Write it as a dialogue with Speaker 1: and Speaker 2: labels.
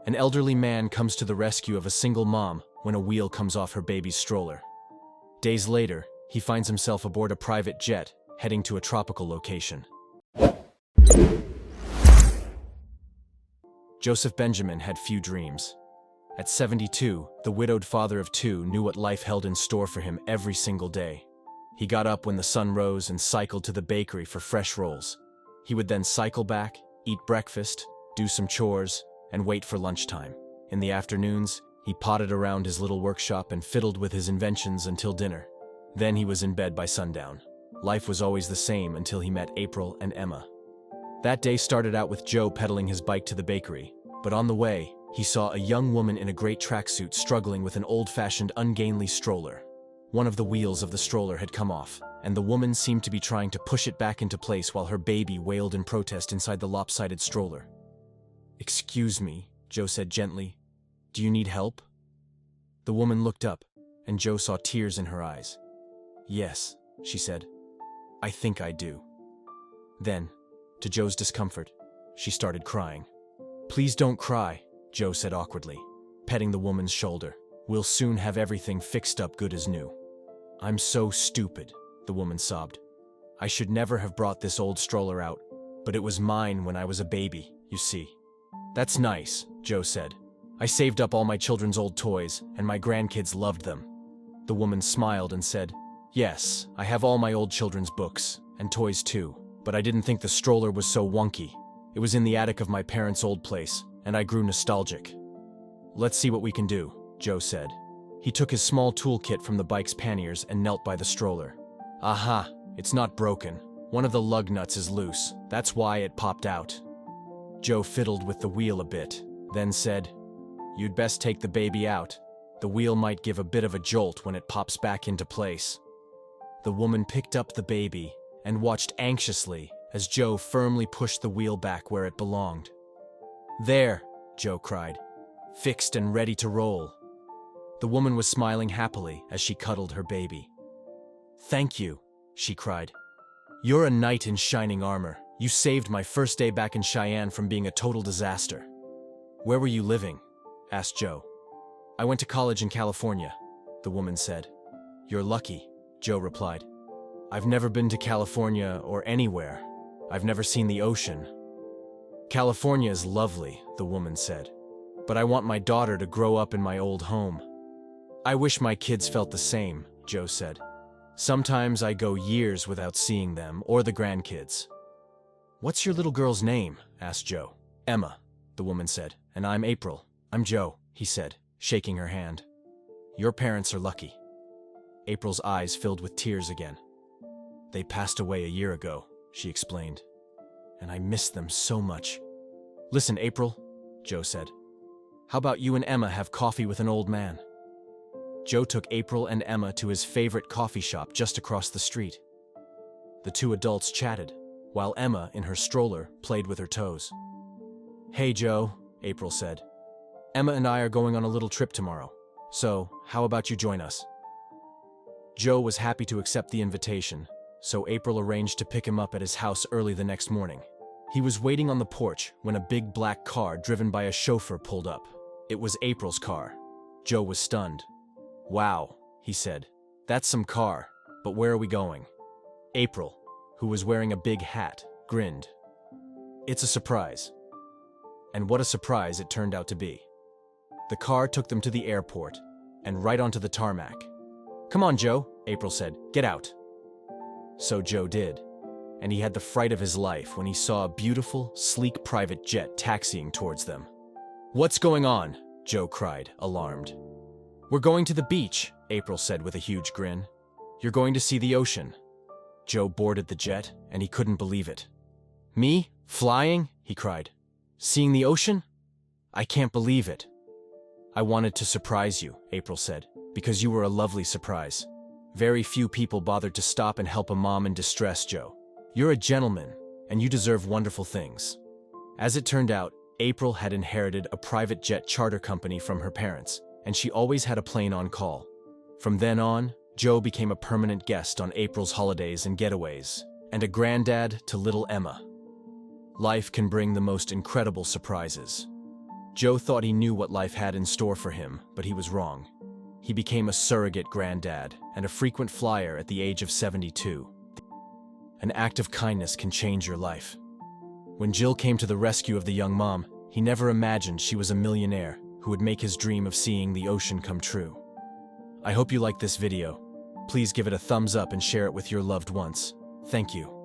Speaker 1: An elderly man comes to the rescue of a single mom when a wheel comes off her baby's stroller. Days later, he finds himself aboard a private jet, heading to a tropical location. Joseph Benjamin had few dreams. At 72, the widowed father of two knew what life held in store for him every single day. He got up when the sun rose and cycled to the bakery for fresh rolls. He would then cycle back, eat breakfast, do some chores, and wait for lunchtime. In the afternoons, he potted around his little workshop and fiddled with his inventions until dinner. Then he was in bed by sundown. Life was always the same until he met April and Emma. That day started out with Joe pedaling his bike to the bakery, but on the way, he saw a young woman in a gray tracksuit struggling with an old-fashioned, ungainly stroller. One of the wheels of the stroller had come off, and the woman seemed to be trying to push it back into place while her baby wailed in protest inside the lopsided stroller. "Excuse me," Joe said gently. "Do you need help?" The woman looked up, and Joe saw tears in her eyes. "Yes," she said. "I think I do." Then, to Joe's discomfort, she started crying. "Please don't cry," Joe said awkwardly, petting the woman's shoulder. "We'll soon have everything fixed up good as new." "I'm so stupid," the woman sobbed. "I should never have brought this old stroller out, but it was mine when I was a baby, you see." "That's nice," Joe said. "I saved up all my children's old toys, and my grandkids loved them." The woman smiled and said, "Yes, I have all my old children's books, and toys too, but I didn't think the stroller was so wonky. It was in the attic of my parents' old place, and I grew nostalgic." "Let's see what we can do," Joe said. He took his small toolkit from the bike's panniers and knelt by the stroller. "Aha, it's not broken. One of the lug nuts is loose. That's why it popped out." Joe fiddled with the wheel a bit, then said, "You'd best take the baby out. The wheel might give a bit of a jolt when it pops back into place." The woman picked up the baby and watched anxiously as Joe firmly pushed the wheel back where it belonged. "There," Joe cried, "fixed and ready to roll." The woman was smiling happily as she cuddled her baby. "Thank you," she cried. "You're a knight in shining armor. You saved my first day back in Cheyenne from being a total disaster." "Where were you living?" asked Joe. "I went to college in California," the woman said. "You're lucky," Joe replied. "I've never been to California or anywhere. I've never seen the ocean." "California is lovely," the woman said. "But I want my daughter to grow up in my old home." "I wish my kids felt the same," Joe said. "Sometimes I go years without seeing them or the grandkids." "What's your little girl's name?" asked Joe. "Emma," the woman said. "And I'm April." "I'm Joe," he said, shaking her hand. "Your parents are lucky." April's eyes filled with tears again. "They passed away a year ago," she explained. "And I miss them so much." "Listen, April," Joe said. "How about you and Emma have coffee with an old man?" Joe took April and Emma to his favorite coffee shop just across the street. The two adults chatted, while Emma, in her stroller, played with her toes. "Hey, Joe," April said. "Emma and I are going on a little trip tomorrow, so how about you join us?" Joe was happy to accept the invitation, so April arranged to pick him up at his house early the next morning. He was waiting on the porch when a big black car driven by a chauffeur pulled up. It was April's car. Joe was stunned. "Wow," he said. "That's some car, but where are we going?" April, who was wearing a big hat, grinned. "It's a surprise." And what a surprise it turned out to be. The car took them to the airport and right onto the tarmac. "Come on, Joe," April said. "Get out." So Joe did, and he had the fright of his life when he saw a beautiful, sleek private jet taxiing towards them. "What's going on?" Joe cried, alarmed. "We're going to the beach," April said with a huge grin. "You're going to see the ocean." Joe boarded the jet, and he couldn't believe it. "Me? Flying?" he cried. "Seeing the ocean? I can't believe it." "I wanted to surprise you," April said, "because you were a lovely surprise. Very few people bothered to stop and help a mom in distress, Joe. You're a gentleman, and you deserve wonderful things." As it turned out, April had inherited a private jet charter company from her parents, and she always had a plane on call. From then on, Joe became a permanent guest on April's holidays and getaways, and a granddad to little Emma. Life can bring the most incredible surprises. Joe thought he knew what life had in store for him, but he was wrong. He became a surrogate granddad and a frequent flyer at the age of 72. An act of kindness can change your life. When Jill came to the rescue of the young mom, he never imagined she was a millionaire who would make his dream of seeing the ocean come true. I hope you liked this video. Please give it a thumbs up and share it with your loved ones. Thank you.